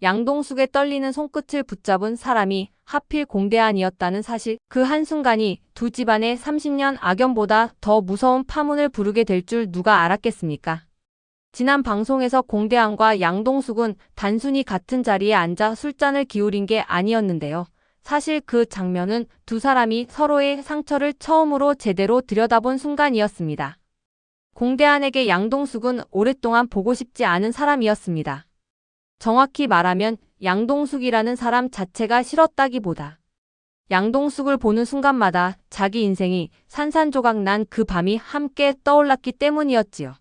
양동숙의 떨리는 손끝을 붙잡은 사람이 하필 공대한이었다는 사실, 그 한순간이 두 집안의 30년 악연보다 더 무서운 파문을 부르게 될 줄 누가 알았겠습니까? 지난 방송에서 공대한과 양동숙은 단순히 같은 자리에 앉아 술잔을 기울인 게 아니었는데요. 사실 그 장면은 두 사람이 서로의 상처를 처음으로 제대로 들여다본 순간이었습니다. 공대한에게 양동숙은 오랫동안 보고 싶지 않은 사람이었습니다. 정확히 말하면 양동숙이라는 사람 자체가 싫었다기보다 양동숙을 보는 순간마다 자기 인생이 산산조각 난 그 밤이 함께 떠올랐기 때문이었지요.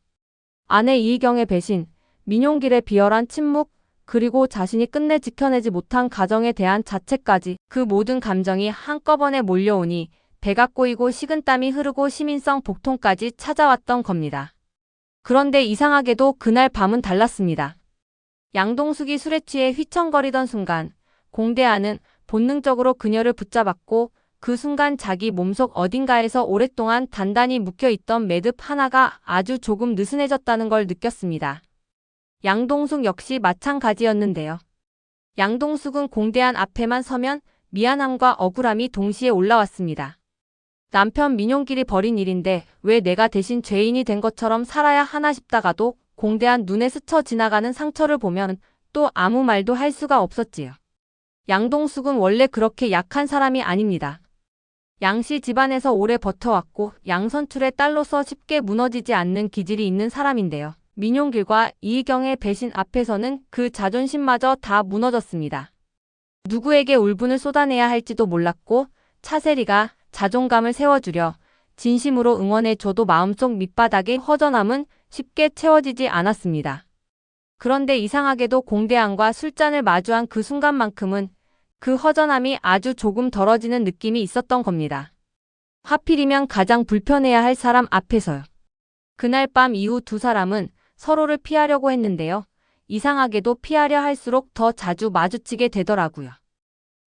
아내 이희경의 배신, 민용길의 비열한 침묵, 그리고 자신이 끝내 지켜내지 못한 가정에 대한 자책까지, 그 모든 감정이 한꺼번에 몰려오니 배가 꼬이고 식은땀이 흐르고 시민성 복통까지 찾아왔던 겁니다. 그런데 이상하게도 그날 밤은 달랐습니다. 양동숙이 술에 취해 휘청거리던 순간 공대한은 본능적으로 그녀를 붙잡았고, 그 순간 자기 몸속 어딘가에서 오랫동안 단단히 묶여있던 매듭 하나가 아주 조금 느슨해졌다는 걸 느꼈습니다. 양동숙 역시 마찬가지였는데요. 양동숙은 공대한 앞에만 서면 미안함과 억울함이 동시에 올라왔습니다. 남편 민용길이 벌인 일인데 왜 내가 대신 죄인이 된 것처럼 살아야 하나 싶다가도 공대한 눈에 스쳐 지나가는 상처를 보면 또 아무 말도 할 수가 없었지요. 양동숙은 원래 그렇게 약한 사람이 아닙니다. 양씨 집안에서 오래 버텨왔고 양선출의 딸로서 쉽게 무너지지 않는 기질이 있는 사람인데요. 민용길과 이희경의 배신 앞에서는 그 자존심마저 다 무너졌습니다. 누구에게 울분을 쏟아내야 할지도 몰랐고, 차세리가 자존감을 세워주려 진심으로 응원해줘도 마음속 밑바닥의 허전함은 쉽게 채워지지 않았습니다. 그런데 이상하게도 공대한과 술잔을 마주한 그 순간만큼은 그 허전함이 아주 조금 덜어지는 느낌이 있었던 겁니다. 하필이면 가장 불편해야 할 사람 앞에서요. 그날 밤 이후 두 사람은 서로를 피하려고 했는데요. 이상하게도 피하려 할수록 더 자주 마주치게 되더라고요.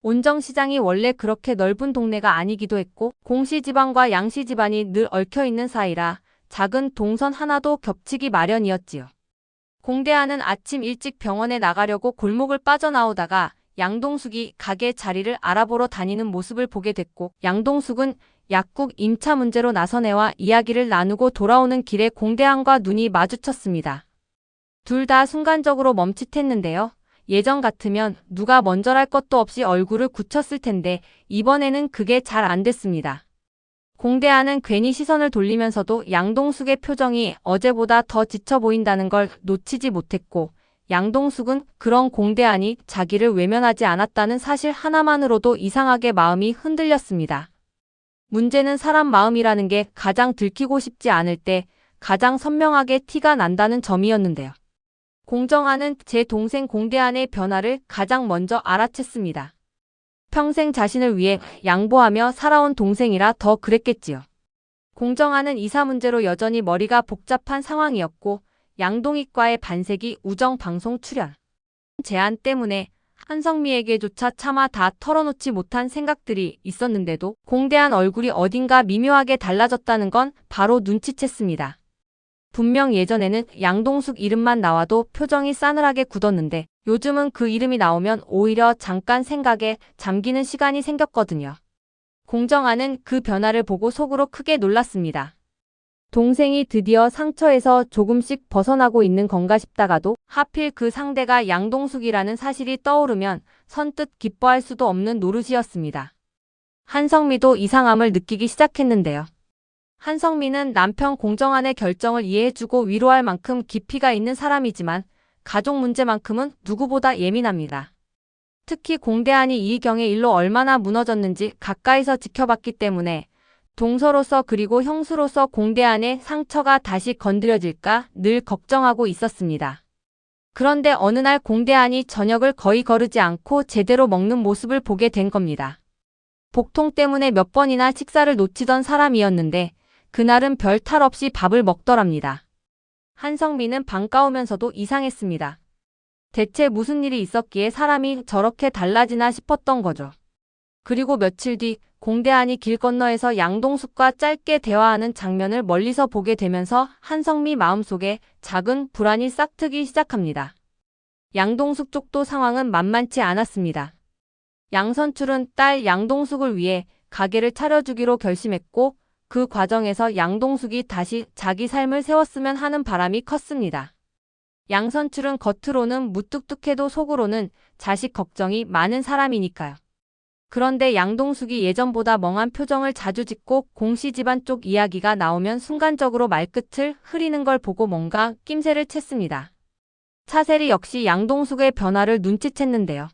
온정시장이 원래 그렇게 넓은 동네가 아니기도 했고, 공씨 집안과 양씨 집안이 늘 얽혀있는 사이라 작은 동선 하나도 겹치기 마련이었지요. 공대한은 아침 일찍 병원에 나가려고 골목을 빠져나오다가 양동숙이 가게 자리를 알아보러 다니는 모습을 보게 됐고, 양동숙은 약국 임차 문제로 나선애와 이야기를 나누고 돌아오는 길에 공대한과 눈이 마주쳤습니다. 둘 다 순간적으로 멈칫했는데요. 예전 같으면 누가 먼저랄 것도 없이 얼굴을 굳혔을 텐데 이번에는 그게 잘 안 됐습니다. 공대한은 괜히 시선을 돌리면서도 양동숙의 표정이 어제보다 더 지쳐 보인다는 걸 놓치지 못했고, 양동숙은 그런 공대한이 자기를 외면하지 않았다는 사실 하나만으로도 이상하게 마음이 흔들렸습니다. 문제는 사람 마음이라는 게 가장 들키고 싶지 않을 때 가장 선명하게 티가 난다는 점이었는데요. 공정아는 제 동생 공대한의 변화를 가장 먼저 알아챘습니다. 평생 자신을 위해 양보하며 살아온 동생이라 더 그랬겠지요. 공정아는 이사 문제로 여전히 머리가 복잡한 상황이었고, 양동익과의 반세기 우정방송 출연 제안 때문에 한성미에게조차 차마 다 털어놓지 못한 생각들이 있었는데도 공대한 얼굴이 어딘가 미묘하게 달라졌다는 건 바로 눈치챘습니다. 분명 예전에는 양동숙 이름만 나와도 표정이 싸늘하게 굳었는데 요즘은 그 이름이 나오면 오히려 잠깐 생각에 잠기는 시간이 생겼거든요. 공정아는 그 변화를 보고 속으로 크게 놀랐습니다. 동생이 드디어 상처에서 조금씩 벗어나고 있는 건가 싶다가도 하필 그 상대가 양동숙이라는 사실이 떠오르면 선뜻 기뻐할 수도 없는 노릇이었습니다. 한성미도 이상함을 느끼기 시작했는데요. 한성미는 남편 공정한의 결정을 이해해주고 위로할 만큼 깊이가 있는 사람이지만 가족 문제만큼은 누구보다 예민합니다. 특히 공대한이 이희경의 일로 얼마나 무너졌는지 가까이서 지켜봤기 때문에 동서로서 그리고 형수로서 공대한의 상처가 다시 건드려질까 늘 걱정하고 있었습니다. 그런데 어느 날 공대한이 저녁을 거의 거르지 않고 제대로 먹는 모습을 보게 된 겁니다. 복통 때문에 몇 번이나 식사를 놓치던 사람이었는데 그날은 별 탈 없이 밥을 먹더랍니다. 한성미는 반가우면서도 이상했습니다. 대체 무슨 일이 있었기에 사람이 저렇게 달라지나 싶었던 거죠. 그리고 며칠 뒤 공대한이 길 건너에서 양동숙과 짧게 대화하는 장면을 멀리서 보게 되면서 한성미 마음속에 작은 불안이 싹트기 시작합니다. 양동숙 쪽도 상황은 만만치 않았습니다. 양선출은 딸 양동숙을 위해 가게를 차려주기로 결심했고 그 과정에서 양동숙이 다시 자기 삶을 세웠으면 하는 바람이 컸습니다. 양선출은 겉으로는 무뚝뚝해도 속으로는 자식 걱정이 많은 사람이니까요. 그런데 양동숙이 예전보다 멍한 표정을 자주 짓고 공씨 집안 쪽 이야기가 나오면 순간적으로 말끝을 흐리는 걸 보고 뭔가 낌새를 챘습니다. 차세리 역시 양동숙의 변화를 눈치챘는데요.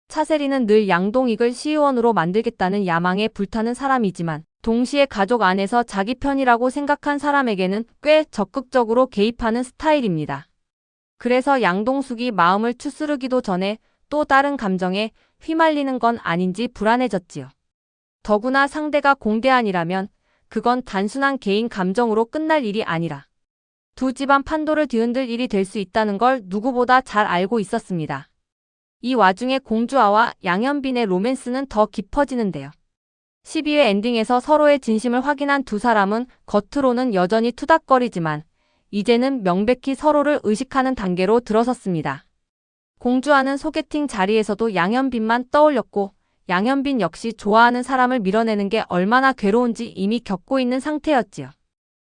차세리는 늘 양동익을 시의원으로 만들겠다는 야망에 불타는 사람이지만 동시에 가족 안에서 자기 편이라고 생각한 사람에게는 꽤 적극적으로 개입하는 스타일입니다. 그래서 양동숙이 마음을 추스르기도 전에 또 다른 감정에 휘말리는 건 아닌지 불안해졌지요. 더구나 상대가 공대안이라면 그건 단순한 개인 감정으로 끝날 일이 아니라 두 집안 판도를 뒤흔들 일이 될 수 있다는 걸 누구보다 잘 알고 있었습니다. 이 와중에 공주아와 양현빈의 로맨스는 더 깊어지는데요. 12회 엔딩에서 서로의 진심을 확인한 두 사람은 겉으로는 여전히 투닥거리지만 이제는 명백히 서로를 의식하는 단계로 들어섰습니다. 공주아는 소개팅 자리에서도 양현빈만 떠올렸고 양현빈 역시 좋아하는 사람을 밀어내는 게 얼마나 괴로운지 이미 겪고 있는 상태였지요.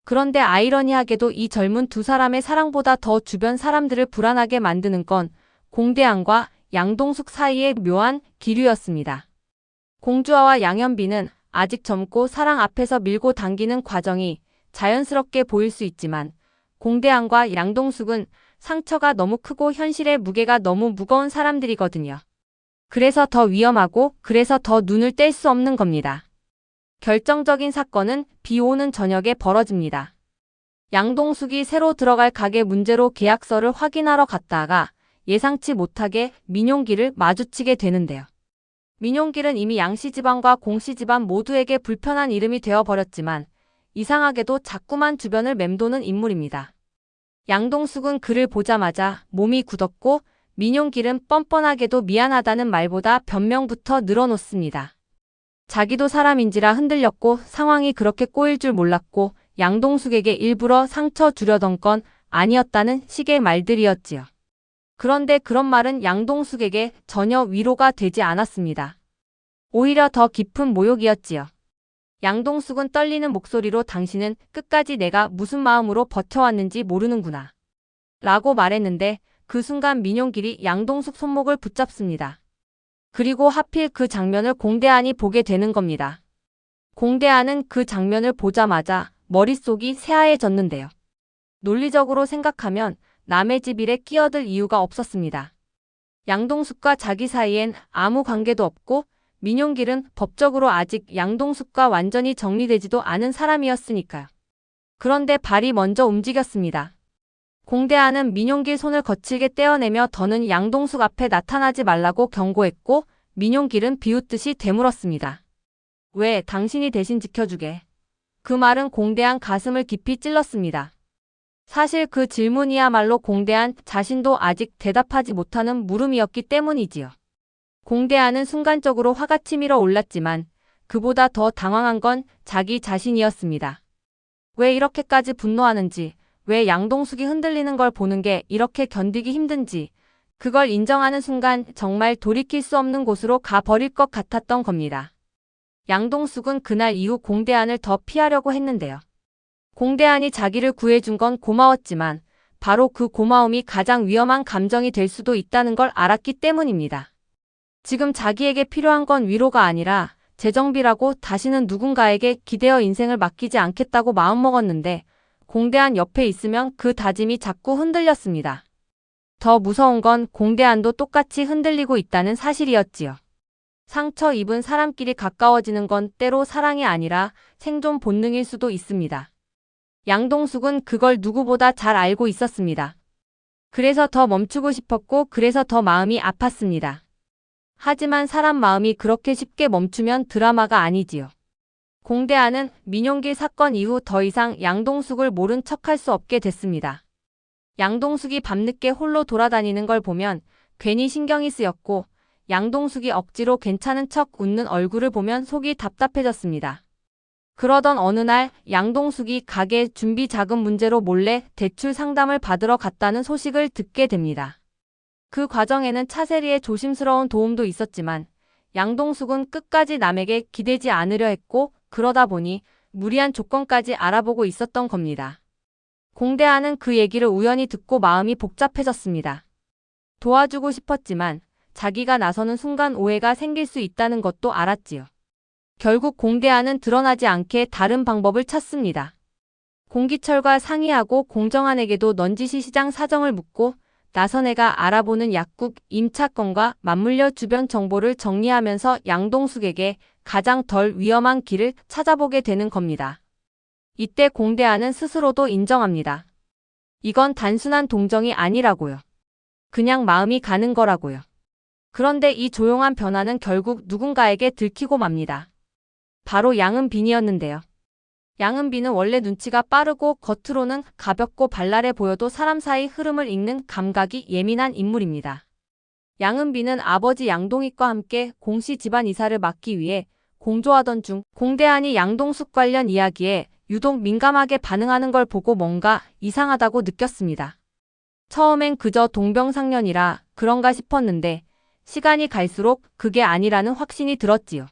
그런데 아이러니하게도 이 젊은 두 사람의 사랑보다 더 주변 사람들을 불안하게 만드는 건 공대안과 양동숙 사이의 묘한 기류였습니다. 공주아와 양현빈은 아직 젊고 사랑 앞에서 밀고 당기는 과정이 자연스럽게 보일 수 있지만 공대안과 양동숙은 상처가 너무 크고 현실의 무게가 너무 무거운 사람들이거든요. 그래서 더 위험하고 그래서 더 눈을 뗄 수 없는 겁니다. 결정적인 사건은 비 오는 저녁에 벌어집니다. 양동숙이 새로 들어갈 가게 문제로 계약서를 확인하러 갔다가 예상치 못하게 민용기를 마주치게 되는데요. 민용길은 이미 양씨 집안과 공씨 집안 모두에게 불편한 이름이 되어버렸지만 이상하게도 자꾸만 주변을 맴도는 인물입니다. 양동숙은 그를 보자마자 몸이 굳었고 민용길은 뻔뻔하게도 미안하다는 말보다 변명부터 늘어놓습니다. 자기도 사람인지라 흔들렸고 상황이 그렇게 꼬일 줄 몰랐고 양동숙에게 일부러 상처 주려던 건 아니었다는 식의 말들이었지요. 그런데 그런 말은 양동숙에게 전혀 위로가 되지 않았습니다. 오히려 더 깊은 모욕이었지요. 양동숙은 떨리는 목소리로 당신은 끝까지 내가 무슨 마음으로 버텨왔는지 모르는구나. 라고 말했는데 그 순간 민용길이 양동숙 손목을 붙잡습니다. 그리고 하필 그 장면을 공대안이 보게 되는 겁니다. 공대안은 그 장면을 보자마자 머릿속이 새하얘졌는데요. 논리적으로 생각하면 남의 집 일에 끼어들 이유가 없었습니다. 양동숙과 자기 사이엔 아무 관계도 없고 민용길은 법적으로 아직 양동숙과 완전히 정리되지도 않은 사람이었으니까요. 그런데 발이 먼저 움직였습니다. 공대안은 민용길 손을 거칠게 떼어내며 더는 양동숙 앞에 나타나지 말라고 경고했고 민용길은 비웃듯이 되물었습니다. 왜 당신이 대신 지켜주게. 그 말은 공대안 가슴을 깊이 찔렀습니다. 사실 그 질문이야말로 공대안 자신도 아직 대답하지 못하는 물음이었기 때문이지요. 공대안은 순간적으로 화가 치밀어 올랐지만 그보다 더 당황한 건 자기 자신이었습니다. 왜 이렇게까지 분노하는지, 왜 양동숙이 흔들리는 걸 보는 게 이렇게 견디기 힘든지, 그걸 인정하는 순간 정말 돌이킬 수 없는 곳으로 가버릴 것 같았던 겁니다. 양동숙은 그날 이후 공대안을 더 피하려고 했는데요. 공대안이 자기를 구해준 건 고마웠지만 바로 그 고마움이 가장 위험한 감정이 될 수도 있다는 걸 알았기 때문입니다. 지금 자기에게 필요한 건 위로가 아니라 재정비라고 다시는 누군가에게 기대어 인생을 맡기지 않겠다고 마음먹었는데 공대안 옆에 있으면 그 다짐이 자꾸 흔들렸습니다. 더 무서운 건 공대안도 똑같이 흔들리고 있다는 사실이었지요. 상처 입은 사람끼리 가까워지는 건 때로 사랑이 아니라 생존 본능일 수도 있습니다. 양동숙은 그걸 누구보다 잘 알고 있었습니다. 그래서 더 멈추고 싶었고 그래서 더 마음이 아팠습니다. 하지만 사람 마음이 그렇게 쉽게 멈추면 드라마가 아니지요. 공대안은 민용길 사건 이후 더 이상 양동숙을 모른 척할 수 없게 됐습니다. 양동숙이 밤늦게 홀로 돌아다니는 걸 보면 괜히 신경이 쓰였고 양동숙이 억지로 괜찮은 척 웃는 얼굴을 보면 속이 답답해졌습니다. 그러던 어느 날 양동숙이 가게 준비 자금 문제로 몰래 대출 상담을 받으러 갔다는 소식을 듣게 됩니다. 그 과정에는 차세리의 조심스러운 도움도 있었지만 양동숙은 끝까지 남에게 기대지 않으려 했고 그러다 보니 무리한 조건까지 알아보고 있었던 겁니다. 공대하는 그 얘기를 우연히 듣고 마음이 복잡해졌습니다. 도와주고 싶었지만 자기가 나서는 순간 오해가 생길 수 있다는 것도 알았지요. 결국 공대하는 드러나지 않게 다른 방법을 찾습니다. 공기철과 상의하고 공정한에게도 넌지시 시장 사정을 묻고 나선애가 알아보는 약국 임차건과 맞물려 주변 정보를 정리하면서 양동숙에게 가장 덜 위험한 길을 찾아보게 되는 겁니다. 이때 공대하는 스스로도 인정합니다. 이건 단순한 동정이 아니라고요. 그냥 마음이 가는 거라고요. 그런데 이 조용한 변화는 결국 누군가에게 들키고 맙니다. 바로 양은빈이었는데요. 양은빈은 원래 눈치가 빠르고 겉으로는 가볍고 발랄해 보여도 사람 사이 흐름을 읽는 감각이 예민한 인물입니다. 양은빈은 아버지 양동익과 함께 공씨 집안 이사를 막기 위해 공조하던 중 공대한이 양동숙 관련 이야기에 유독 민감하게 반응하는 걸 보고 뭔가 이상하다고 느꼈습니다. 처음엔 그저 동병상련이라 그런가 싶었는데 시간이 갈수록 그게 아니라는 확신이 들었지요.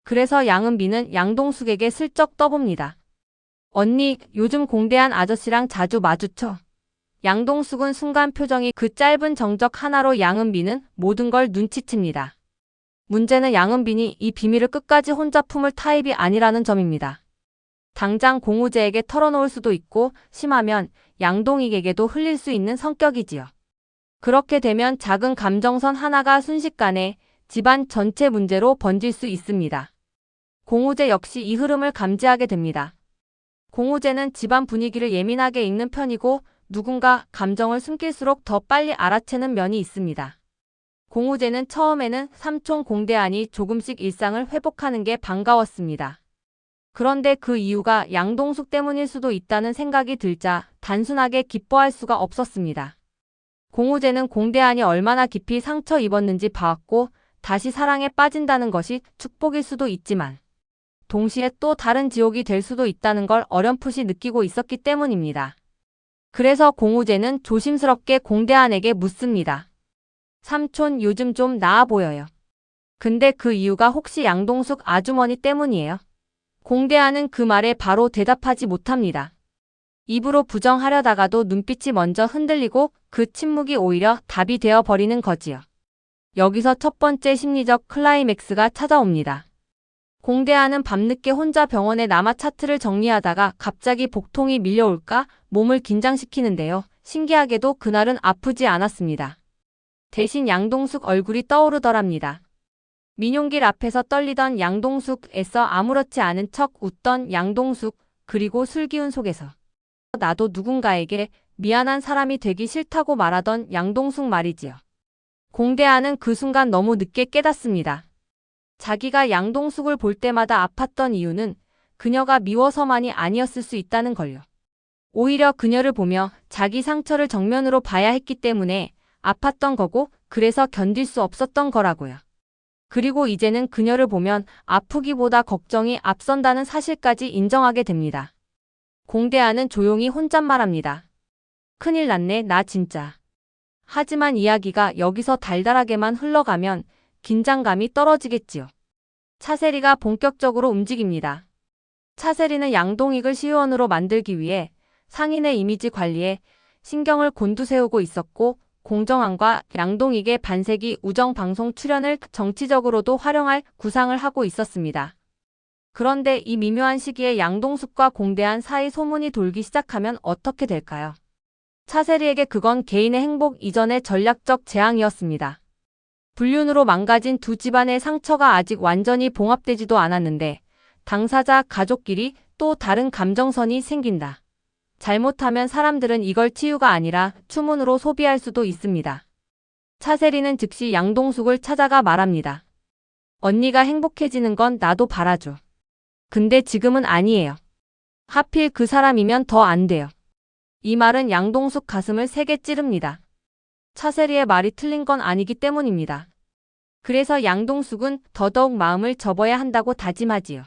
그래서 양은빈은 양동숙에게 슬쩍 떠봅니다. 언니, 요즘 공대한 아저씨랑 자주 마주쳐. 양동숙은 순간 표정이 그 짧은 정적 하나로 양은빈은 모든 걸 눈치챕니다. 문제는 양은빈이 이 비밀을 끝까지 혼자 품을 타입이 아니라는 점입니다. 당장 공우재에게 털어놓을 수도 있고 심하면 양동익에게도 흘릴 수 있는 성격이지요. 그렇게 되면 작은 감정선 하나가 순식간에 집안 전체 문제로 번질 수 있습니다. 공우재 역시 이 흐름을 감지하게 됩니다. 공우재는 집안 분위기를 예민하게 읽는 편이고 누군가 감정을 숨길수록 더 빨리 알아채는 면이 있습니다. 공우재는 처음에는 삼촌 공대한이 조금씩 일상을 회복하는 게 반가웠습니다. 그런데 그 이유가 양동숙 때문일 수도 있다는 생각이 들자 단순하게 기뻐할 수가 없었습니다. 공우재는 공대한이 얼마나 깊이 상처 입었는지 봐왔고 다시 사랑에 빠진다는 것이 축복일 수도 있지만 동시에 또 다른 지옥이 될 수도 있다는 걸 어렴풋이 느끼고 있었기 때문입니다. 그래서 공우재는 조심스럽게 공대한에게 묻습니다. 삼촌 요즘 좀 나아 보여요. 근데 그 이유가 혹시 양동숙 아주머니 때문이에요? 공대한은 그 말에 바로 대답하지 못합니다. 입으로 부정하려다가도 눈빛이 먼저 흔들리고 그 침묵이 오히려 답이 되어버리는 거지요. 여기서 첫 번째 심리적 클라이맥스가 찾아옵니다. 공대한은 밤늦게 혼자 병원에 남아 차트를 정리하다가 갑자기 복통이 밀려올까 몸을 긴장시키는데요. 신기하게도 그날은 아프지 않았습니다. 대신 양동숙 얼굴이 떠오르더랍니다. 민용길 앞에서 떨리던 양동숙, 애써 아무렇지 않은 척 웃던 양동숙, 그리고 술기운 속에서 나도 누군가에게 미안한 사람이 되기 싫다고 말하던 양동숙 말이지요. 공대한은 그 순간 너무 늦게 깨닫습니다. 자기가 양동숙을 볼 때마다 아팠던 이유는 그녀가 미워서만이 아니었을 수 있다는 걸요. 오히려 그녀를 보며 자기 상처를 정면으로 봐야 했기 때문에 아팠던 거고 그래서 견딜 수 없었던 거라고요. 그리고 이제는 그녀를 보면 아프기보다 걱정이 앞선다는 사실까지 인정하게 됩니다. 공대한은 조용히 혼잣말합니다. 큰일 났네, 나 진짜. 하지만 이야기가 여기서 달달하게만 흘러가면 긴장감이 떨어지겠지요. 차세리가 본격적으로 움직입니다. 차세리는 양동익을 시의원으로 만들기 위해 상인의 이미지 관리에 신경을 곤두세우고 있었고 공정한과 양동익의 반세기 우정방송 출연을 정치적으로도 활용할 구상을 하고 있었습니다. 그런데 이 미묘한 시기에 양동숙과 공대한 사이 소문이 돌기 시작하면 어떻게 될까요? 차세리에게 그건 개인의 행복 이전의 전략적 재앙이었습니다. 불륜으로 망가진 두 집안의 상처가 아직 완전히 봉합되지도 않았는데 당사자 가족끼리 또 다른 감정선이 생긴다. 잘못하면 사람들은 이걸 치유가 아니라 추문으로 소비할 수도 있습니다. 차세리는 즉시 양동숙을 찾아가 말합니다. 언니가 행복해지는 건 나도 바라죠. 근데 지금은 아니에요. 하필 그 사람이면 더 안 돼요. 이 말은 양동숙 가슴을 세게 찌릅니다. 차세리의 말이 틀린 건 아니기 때문입니다. 그래서 양동숙은 더더욱 마음을 접어야 한다고 다짐하지요.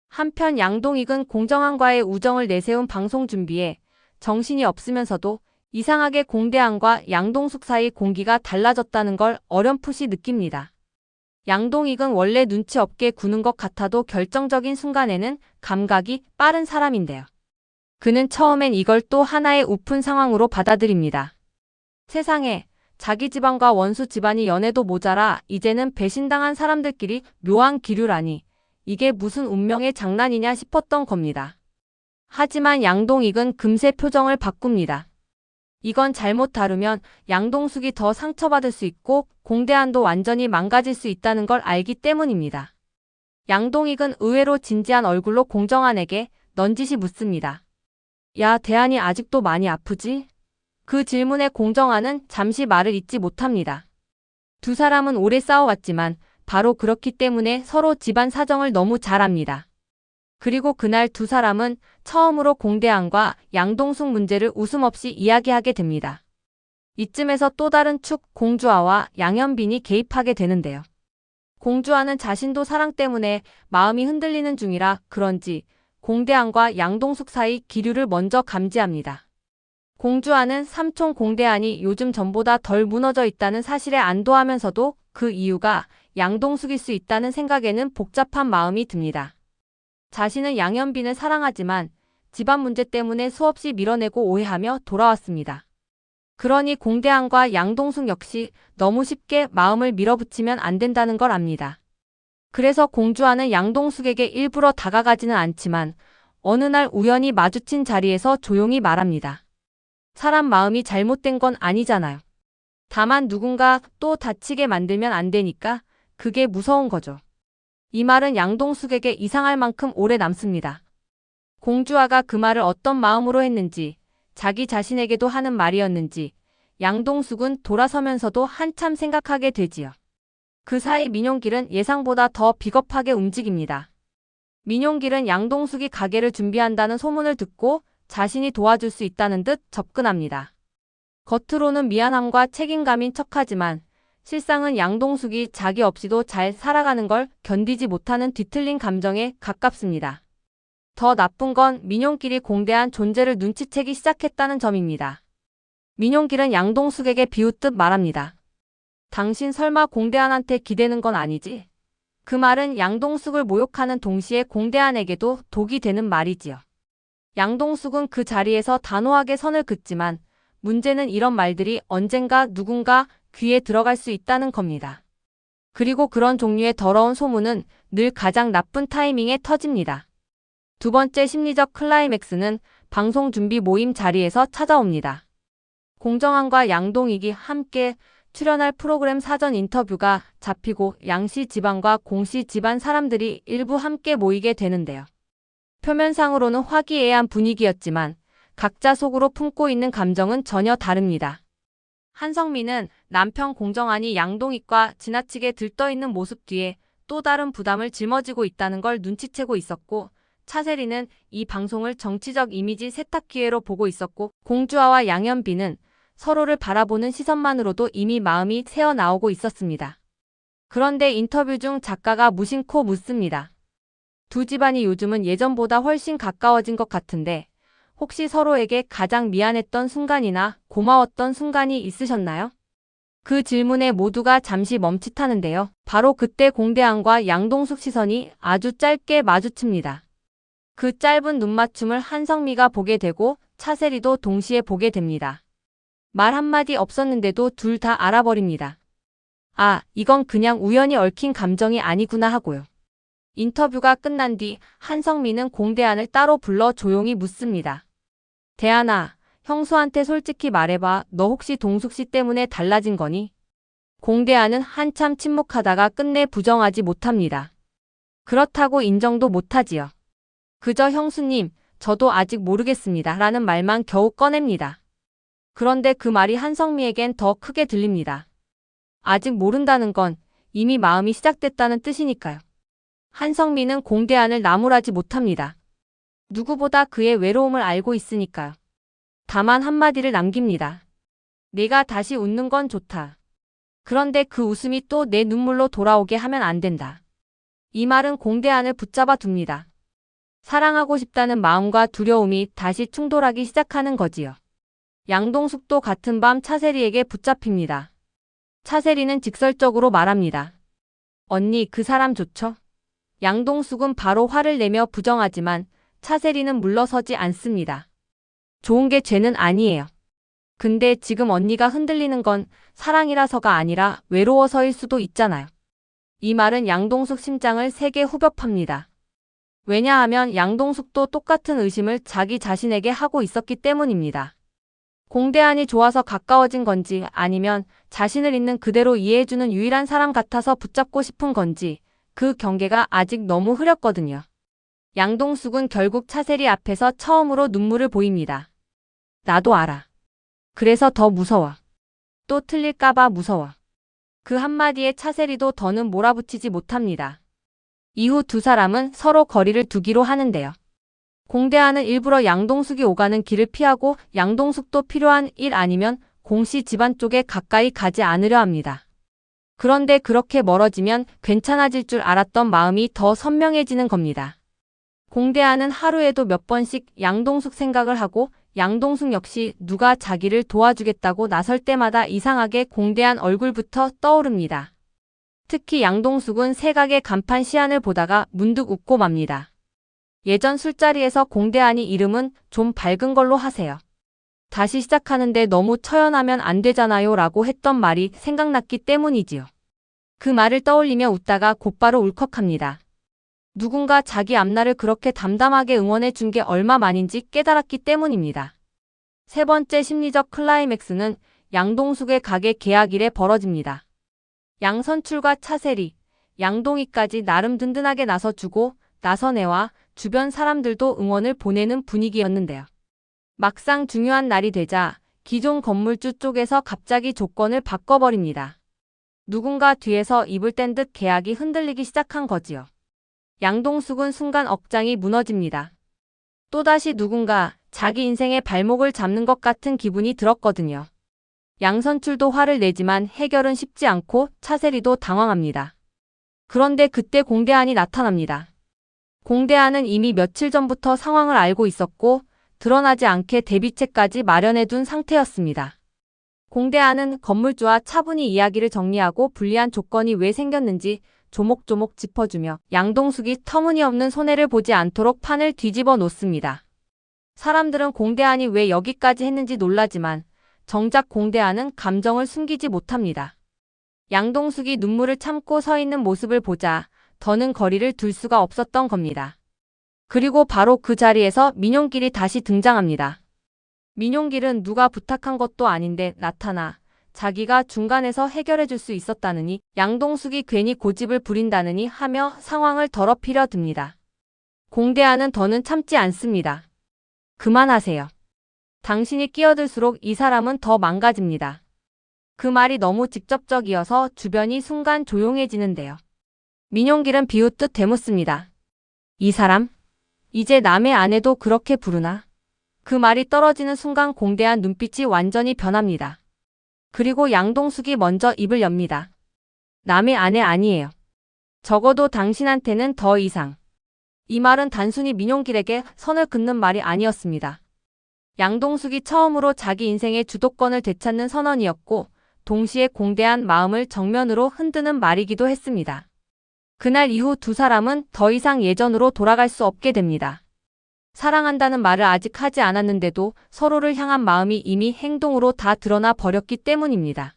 한편 양동익은 공정한과의 우정을 내세운 방송 준비에 정신이 없으면서도 이상하게 공대안과 양동숙 사이 공기가 달라졌다는 걸 어렴풋이 느낍니다. 양동익은 원래 눈치 없게 구는 것 같아도 결정적인 순간에는 감각이 빠른 사람인데요. 그는 처음엔 이걸 또 하나의 우픈 상황으로 받아들입니다. 세상에, 자기 집안과 원수 집안이 연애도 모자라 이제는 배신당한 사람들끼리 묘한 기류라니. 이게 무슨 운명의 장난이냐 싶었던 겁니다. 하지만 양동익은 금세 표정을 바꿉니다. 이건 잘못 다루면 양동숙이 더 상처받을 수 있고 공대안도 완전히 망가질 수 있다는 걸 알기 때문입니다. 양동익은 의외로 진지한 얼굴로 공정한에게 넌지시 묻습니다. 야, 대안이 아직도 많이 아프지? 그 질문에 공정한은 잠시 말을 잇지 못합니다. 두 사람은 오래 싸워왔지만 바로 그렇기 때문에 서로 집안 사정을 너무 잘 압니다. 그리고 그날 두 사람은 처음으로 공대안과 양동숙 문제를 웃음 없이 이야기하게 됩니다. 이쯤에서 또 다른 축 공주아와 양현빈이 개입하게 되는데요. 공주아는 자신도 사랑 때문에 마음이 흔들리는 중이라 그런지 공대안과 양동숙 사이 기류를 먼저 감지합니다. 공주아는 삼촌 공대안이 요즘 전보다 덜 무너져 있다는 사실에 안도하면서도 그 이유가 양동숙일 수 있다는 생각에는 복잡한 마음이 듭니다. 자신은 양현빈을 사랑하지만 집안 문제 때문에 수없이 밀어내고 오해하며 돌아왔습니다. 그러니 공대안과 양동숙 역시 너무 쉽게 마음을 밀어붙이면 안 된다는 걸 압니다. 그래서 공주아는 양동숙에게 일부러 다가가지는 않지만 어느 날 우연히 마주친 자리에서 조용히 말합니다. 사람 마음이 잘못된 건 아니잖아요. 다만 누군가 또 다치게 만들면 안 되니까 그게 무서운 거죠. 이 말은 양동숙에게 이상할 만큼 오래 남습니다. 공주아가 그 말을 어떤 마음으로 했는지, 자기 자신에게도 하는 말이었는지 양동숙은 돌아서면서도 한참 생각하게 되지요. 그 사이 민용길은 예상보다 더 비겁하게 움직입니다. 민용길은 양동숙이 가게를 준비한다는 소문을 듣고 자신이 도와줄 수 있다는 듯 접근합니다. 겉으로는 미안함과 책임감인 척하지만 실상은 양동숙이 자기 없이도 잘 살아가는 걸 견디지 못하는 뒤틀린 감정에 가깝습니다. 더 나쁜 건 민용길이 공대한 존재를 눈치채기 시작했다는 점입니다. 민용길은 양동숙에게 비웃듯 말합니다. 당신 설마 공대한한테 기대는 건 아니지? 그 말은 양동숙을 모욕하는 동시에 공대한에게도 독이 되는 말이지요. 양동숙은 그 자리에서 단호하게 선을 긋지만 문제는 이런 말들이 언젠가 누군가 귀에 들어갈 수 있다는 겁니다. 그리고 그런 종류의 더러운 소문은 늘 가장 나쁜 타이밍에 터집니다. 두 번째 심리적 클라이맥스는 방송 준비 모임 자리에서 찾아옵니다. 공정한과 양동익이 함께 출연할 프로그램 사전 인터뷰가 잡히고 양씨 집안과 공씨 집안 사람들이 일부 함께 모이게 되는데요. 표면상으로는 화기애애한 분위기였지만 각자 속으로 품고 있는 감정은 전혀 다릅니다. 한성민은 남편 공정한이 양동익과 지나치게 들떠있는 모습 뒤에 또 다른 부담을 짊어지고 있다는 걸 눈치채고 있었고, 차세리는 이 방송을 정치적 이미지 세탁 기회로 보고 있었고, 공주아와 양현빈은 서로를 바라보는 시선만으로도 이미 마음이 새어나오고 있었습니다. 그런데 인터뷰 중 작가가 무심코 묻습니다. 두 집안이 요즘은 예전보다 훨씬 가까워진 것 같은데 혹시 서로에게 가장 미안했던 순간이나 고마웠던 순간이 있으셨나요? 그 질문에 모두가 잠시 멈칫하는데요. 바로 그때 공대한과 양동숙 시선이 아주 짧게 마주칩니다. 그 짧은 눈맞춤을 한성미가 보게 되고 차세리도 동시에 보게 됩니다. 말 한마디 없었는데도 둘 다 알아버립니다. 아, 이건 그냥 우연히 얽힌 감정이 아니구나 하고요. 인터뷰가 끝난 뒤 한성미는 공대한을 따로 불러 조용히 묻습니다. 대한아, 형수한테 솔직히 말해봐. 너 혹시 동숙 씨 때문에 달라진 거니? 공대한은 한참 침묵하다가 끝내 부정하지 못합니다. 그렇다고 인정도 못하지요. 그저 형수님, 저도 아직 모르겠습니다. 라는 말만 겨우 꺼냅니다. 그런데 그 말이 한성미에겐 더 크게 들립니다. 아직 모른다는 건 이미 마음이 시작됐다는 뜻이니까요. 한성미는 공대한을 나무라지 못합니다. 누구보다 그의 외로움을 알고 있으니까요. 다만 한마디를 남깁니다. 내가 다시 웃는 건 좋다. 그런데 그 웃음이 또 내 눈물로 돌아오게 하면 안 된다. 이 말은 공대한을 붙잡아 둡니다. 사랑하고 싶다는 마음과 두려움이 다시 충돌하기 시작하는 거지요. 양동숙도 같은 밤 차세리에게 붙잡힙니다. 차세리는 직설적으로 말합니다. 언니, 그 사람 좋죠? 양동숙은 바로 화를 내며 부정하지만 차세리는 물러서지 않습니다. 좋은 게 죄는 아니에요. 근데 지금 언니가 흔들리는 건 사랑이라서가 아니라 외로워서일 수도 있잖아요. 이 말은 양동숙 심장을 세게 후벼 팝니다. 왜냐하면 양동숙도 똑같은 의심을 자기 자신에게 하고 있었기 때문입니다. 공대안이 좋아서 가까워진 건지 아니면 자신을 있는 그대로 이해해주는 유일한 사람 같아서 붙잡고 싶은 건지 그 경계가 아직 너무 흐렸거든요. 양동숙은 결국 차세리 앞에서 처음으로 눈물을 보입니다. 나도 알아. 그래서 더 무서워. 또 틀릴까봐 무서워. 그 한마디에 차세리도 더는 몰아붙이지 못합니다. 이후 두 사람은 서로 거리를 두기로 하는데요. 공대안은 일부러 양동숙이 오가는 길을 피하고 양동숙도 필요한 일 아니면 공씨 집안 쪽에 가까이 가지 않으려 합니다. 그런데 그렇게 멀어지면 괜찮아질 줄 알았던 마음이 더 선명해지는 겁니다. 공대안은 하루에도 몇 번씩 양동숙 생각을 하고 양동숙 역시 누가 자기를 도와주겠다고 나설 때마다 이상하게 공대안 얼굴부터 떠오릅니다. 특히 양동숙은 새각의 간판 시안을 보다가 문득 웃고 맙니다. 예전 술자리에서 공대안이 이름은 좀 밝은 걸로 하세요. 다시 시작하는데 너무 처연하면 안 되잖아요 라고 했던 말이 생각났기 때문이지요. 그 말을 떠올리며 웃다가 곧바로 울컥합니다. 누군가 자기 앞날을 그렇게 담담하게 응원해 준 게 얼마만인지 깨달았기 때문입니다. 세 번째 심리적 클라이맥스는 양동숙의 가게 계약일에 벌어집니다. 양선출과 차세리, 양동희까지 나름 든든하게 나서주고 나선애와 주변 사람들도 응원을 보내는 분위기였는데요. 막상 중요한 날이 되자 기존 건물주 쪽에서 갑자기 조건을 바꿔버립니다. 누군가 뒤에서 입을 뗀 듯 계약이 흔들리기 시작한 거지요. 양동숙은 순간 억장이 무너집니다. 또다시 누군가 자기 인생의 발목을 잡는 것 같은 기분이 들었거든요. 양선출도 화를 내지만 해결은 쉽지 않고 차세리도 당황합니다. 그런데 그때 공대안이 나타납니다. 공대안은 이미 며칠 전부터 상황을 알고 있었고 드러나지 않게 대비책까지 마련해둔 상태였습니다. 공대안은 건물주와 차분히 이야기를 정리하고 불리한 조건이 왜 생겼는지 조목조목 짚어주며 양동숙이 터무니없는 손해를 보지 않도록 판을 뒤집어 놓습니다. 사람들은 공대안이 왜 여기까지 했는지 놀라지만 정작 공대안은 감정을 숨기지 못합니다. 양동숙이 눈물을 참고 서 있는 모습을 보자 더는 거리를 둘 수가 없었던 겁니다. 그리고 바로 그 자리에서 민용길이 다시 등장합니다. 민용길은 누가 부탁한 것도 아닌데 나타나 자기가 중간에서 해결해 줄 수 있었다느니 양동숙이 괜히 고집을 부린다느니 하며 상황을 더럽히려 듭니다. 공대안은 더는 참지 않습니다. 그만하세요. 당신이 끼어들수록 이 사람은 더 망가집니다. 그 말이 너무 직접적이어서 주변이 순간 조용해지는데요. 민용길은 비웃듯 되묻습니다. 이 사람? 이제 남의 아내도 그렇게 부르나? 그 말이 떨어지는 순간 공대한 눈빛이 완전히 변합니다. 그리고 양동숙이 먼저 입을 엽니다. 남의 아내 아니에요. 적어도 당신한테는 더 이상. 이 말은 단순히 민용길에게 선을 긋는 말이 아니었습니다. 양동숙이 처음으로 자기 인생의 주도권을 되찾는 선언이었고 동시에 공대한 마음을 정면으로 흔드는 말이기도 했습니다. 그날 이후 두 사람은 더 이상 예전으로 돌아갈 수 없게 됩니다. 사랑한다는 말을 아직 하지 않았는데도 서로를 향한 마음이 이미 행동으로 다 드러나 버렸기 때문입니다.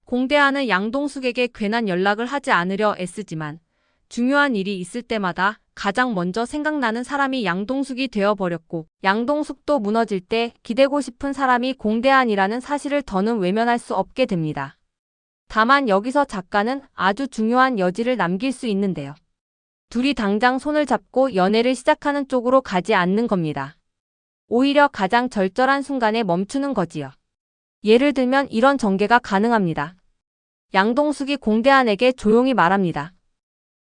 공대안은 양동숙에게 괜한 연락을 하지 않으려 애쓰지만 중요한 일이 있을 때마다 가장 먼저 생각나는 사람이 양동숙이 되어버렸고 양동숙도 무너질 때 기대고 싶은 사람이 공대안이라는 사실을 더는 외면할 수 없게 됩니다. 다만 여기서 작가는 아주 중요한 여지를 남길 수 있는데요. 둘이 당장 손을 잡고 연애를 시작하는 쪽으로 가지 않는 겁니다. 오히려 가장 절절한 순간에 멈추는 거지요. 예를 들면 이런 전개가 가능합니다. 양동숙이 공대안에게 조용히 말합니다.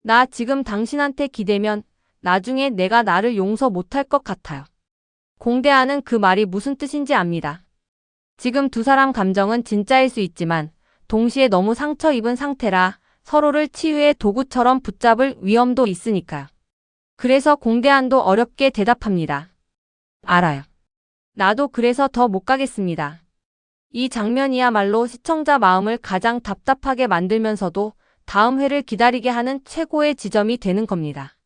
나 지금 당신한테 기대면 나중에 내가 나를 용서 못할 것 같아요. 공대안은 그 말이 무슨 뜻인지 압니다. 지금 두 사람 감정은 진짜일 수 있지만 동시에 너무 상처 입은 상태라 서로를 치유의 도구처럼 붙잡을 위험도 있으니까요. 그래서 공대안도 어렵게 대답합니다. 알아요. 나도 그래서 더 못 가겠습니다. 이 장면이야말로 시청자 마음을 가장 답답하게 만들면서도 다음 회를 기다리게 하는 최고의 지점이 되는 겁니다.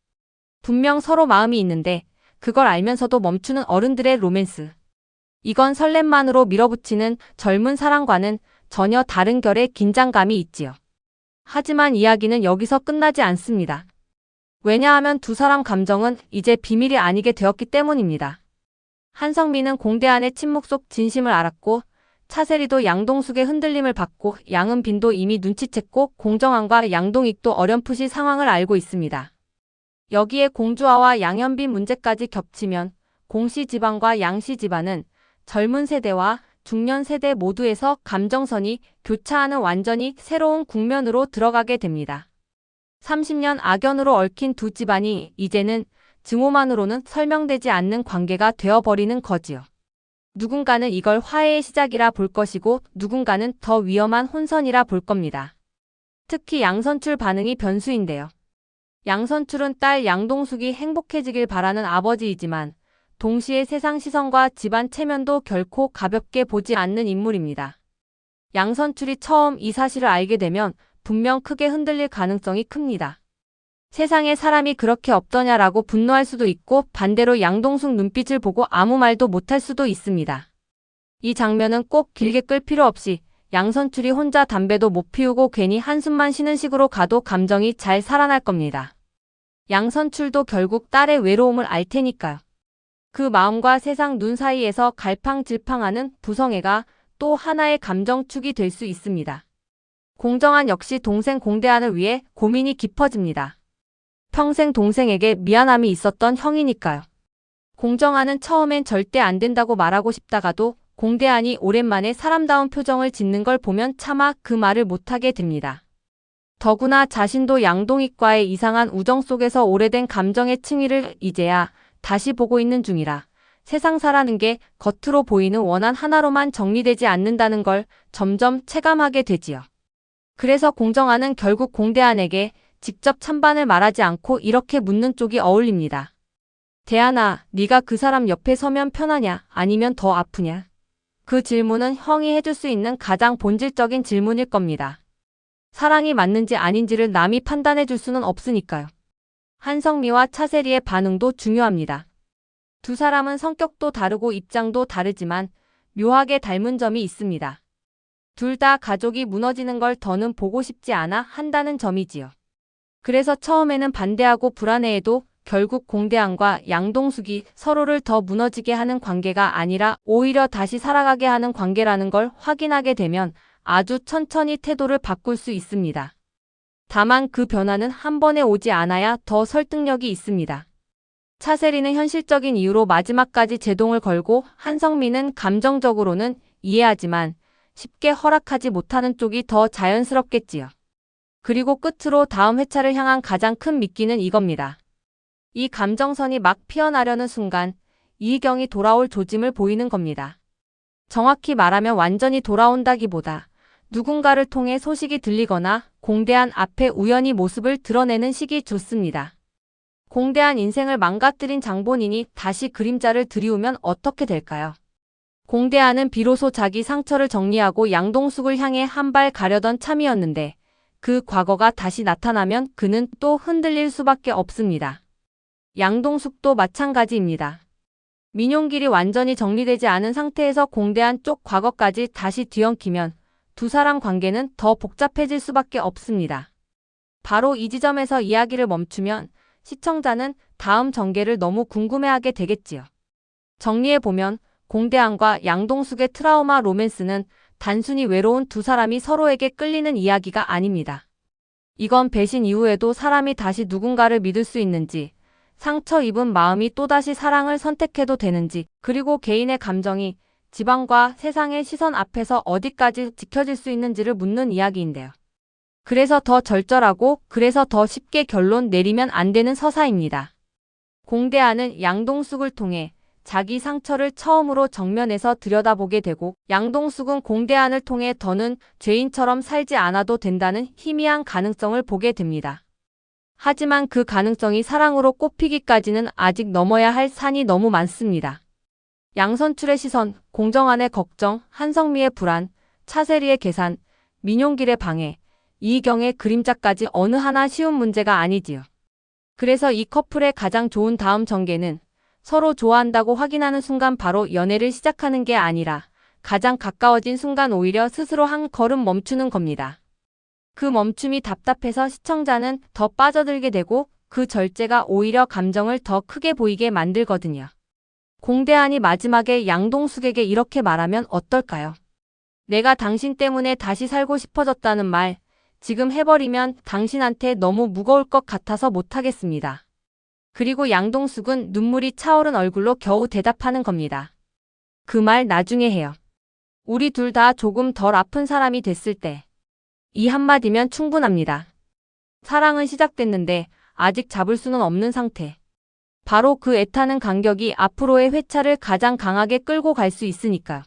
분명 서로 마음이 있는데 그걸 알면서도 멈추는 어른들의 로맨스. 이건 설렘만으로 밀어붙이는 젊은 사랑과는 전혀 다른 결의 긴장감이 있지요. 하지만 이야기는 여기서 끝나지 않습니다. 왜냐하면 두 사람 감정은 이제 비밀이 아니게 되었기 때문입니다. 한성민은 공대안의 침묵 속 진심을 알았고 차세리도 양동숙의 흔들림을 받고 양은빈도 이미 눈치챘고 공정환과 양동익도 어렴풋이 상황을 알고 있습니다. 여기에 공주아와 양현빈 문제까지 겹치면 공씨 집안과 양씨 집안은 젊은 세대와 중년 세대 모두에서 감정선이 교차하는 완전히 새로운 국면으로 들어가게 됩니다. 30년 악연으로 얽힌 두 집안이 이제는 증오만으로는 설명되지 않는 관계가 되어버리는 거지요. 누군가는 이걸 화해의 시작이라 볼 것이고 누군가는 더 위험한 혼선이라 볼 겁니다. 특히 양선출 반응이 변수인데요. 양선출은 딸 양동숙이 행복해지길 바라는 아버지이지만 동시에 세상 시선과 집안 체면도 결코 가볍게 보지 않는 인물입니다. 양선출이 처음 이 사실을 알게 되면 분명 크게 흔들릴 가능성이 큽니다. 세상에 사람이 그렇게 없더냐라고 분노할 수도 있고 반대로 양동숙 눈빛을 보고 아무 말도 못할 수도 있습니다. 이 장면은 꼭 길게 끌 필요 없이 양선출이 혼자 담배도 못 피우고 괜히 한숨만 쉬는 식으로 가도 감정이 잘 살아날 겁니다. 양선출도 결국 딸의 외로움을 알 테니까요. 그 마음과 세상 눈 사이에서 갈팡질팡하는 부성애가 또 하나의 감정축이 될 수 있습니다. 공정환 역시 동생 공대안을 위해 고민이 깊어집니다. 평생 동생에게 미안함이 있었던 형이니까요. 공정환은 처음엔 절대 안 된다고 말하고 싶다가도 공대안이 오랜만에 사람다운 표정을 짓는 걸 보면 차마 그 말을 못하게 됩니다. 더구나 자신도 양동익과의 이상한 우정 속에서 오래된 감정의 층위를 이제야 다시 보고 있는 중이라 세상사라는 게 겉으로 보이는 원한 하나로만 정리되지 않는다는 걸 점점 체감하게 되지요. 그래서 공정환은 결국 공대안에게 직접 찬반을 말하지 않고 이렇게 묻는 쪽이 어울립니다. 대안아, 네가 그 사람 옆에 서면 편하냐 아니면 더 아프냐? 그 질문은 형이 해줄 수 있는 가장 본질적인 질문일 겁니다. 사랑이 맞는지 아닌지를 남이 판단해 줄 수는 없으니까요. 한성미와 차세리의 반응도 중요합니다. 두 사람은 성격도 다르고 입장도 다르지만 묘하게 닮은 점이 있습니다. 둘 다 가족이 무너지는 걸 더는 보고 싶지 않아 한다는 점이지요. 그래서 처음에는 반대하고 불안해해도 결국 공대안과 양동숙이 서로를 더 무너지게 하는 관계가 아니라 오히려 다시 살아가게 하는 관계라는 걸 확인하게 되면 아주 천천히 태도를 바꿀 수 있습니다. 다만 그 변화는 한 번에 오지 않아야 더 설득력이 있습니다. 차세리는 현실적인 이유로 마지막까지 제동을 걸고 한성민은 감정적으로는 이해하지만 쉽게 허락하지 못하는 쪽이 더 자연스럽겠지요. 그리고 끝으로 다음 회차를 향한 가장 큰 미끼는 이겁니다. 이 감정선이 막 피어나려는 순간 이희경이 돌아올 조짐을 보이는 겁니다. 정확히 말하면 완전히 돌아온다기보다 누군가를 통해 소식이 들리거나 공대안 앞에 우연히 모습을 드러내는 식이 좋습니다. 공대안 인생을 망가뜨린 장본인이 다시 그림자를 들이우면 어떻게 될까요? 공대안은 비로소 자기 상처를 정리하고 양동숙을 향해 한 발 가려던 참이었는데 그 과거가 다시 나타나면 그는 또 흔들릴 수밖에 없습니다. 양동숙도 마찬가지입니다. 민용길이 완전히 정리되지 않은 상태에서 공대안 쪽 과거까지 다시 뒤엉키면 두 사람 관계는 더 복잡해질 수밖에 없습니다. 바로 이 지점에서 이야기를 멈추면 시청자는 다음 전개를 너무 궁금해하게 되겠지요. 정리해보면 공대안과 양동숙의 트라우마 로맨스는 단순히 외로운 두 사람이 서로에게 끌리는 이야기가 아닙니다. 이건 배신 이후에도 사람이 다시 누군가를 믿을 수 있는지, 상처 입은 마음이 또다시 사랑을 선택해도 되는지, 그리고 개인의 감정이 집안과 세상의 시선 앞에서 어디까지 지켜질 수 있는지를 묻는 이야기인데요. 그래서 더 절절하고 그래서 더 쉽게 결론 내리면 안 되는 서사입니다. 공대안은 양동숙을 통해 자기 상처를 처음으로 정면에서 들여다보게 되고 양동숙은 공대안을 통해 더는 죄인처럼 살지 않아도 된다는 희미한 가능성을 보게 됩니다. 하지만 그 가능성이 사랑으로 꼽히기까지는 아직 넘어야 할 산이 너무 많습니다. 양선출의 시선, 공정한의 걱정, 한성미의 불안, 차세리의 계산, 민용길의 방해, 이경의 그림자까지 어느 하나 쉬운 문제가 아니지요. 그래서 이 커플의 가장 좋은 다음 전개는 서로 좋아한다고 확인하는 순간 바로 연애를 시작하는 게 아니라 가장 가까워진 순간 오히려 스스로 한 걸음 멈추는 겁니다. 그 멈춤이 답답해서 시청자는 더 빠져들게 되고 그 절제가 오히려 감정을 더 크게 보이게 만들거든요. 공대한이 마지막에 양동숙에게 이렇게 말하면 어떨까요? 내가 당신 때문에 다시 살고 싶어졌다는 말, 지금 해버리면 당신한테 너무 무거울 것 같아서 못하겠습니다. 그리고 양동숙은 눈물이 차오른 얼굴로 겨우 대답하는 겁니다. 그 말 나중에 해요. 우리 둘 다 조금 덜 아픈 사람이 됐을 때. 이 한마디면 충분합니다. 사랑은 시작됐는데 아직 잡을 수는 없는 상태. 바로 그 애타는 간격이 앞으로의 회차를 가장 강하게 끌고 갈 수 있으니까요.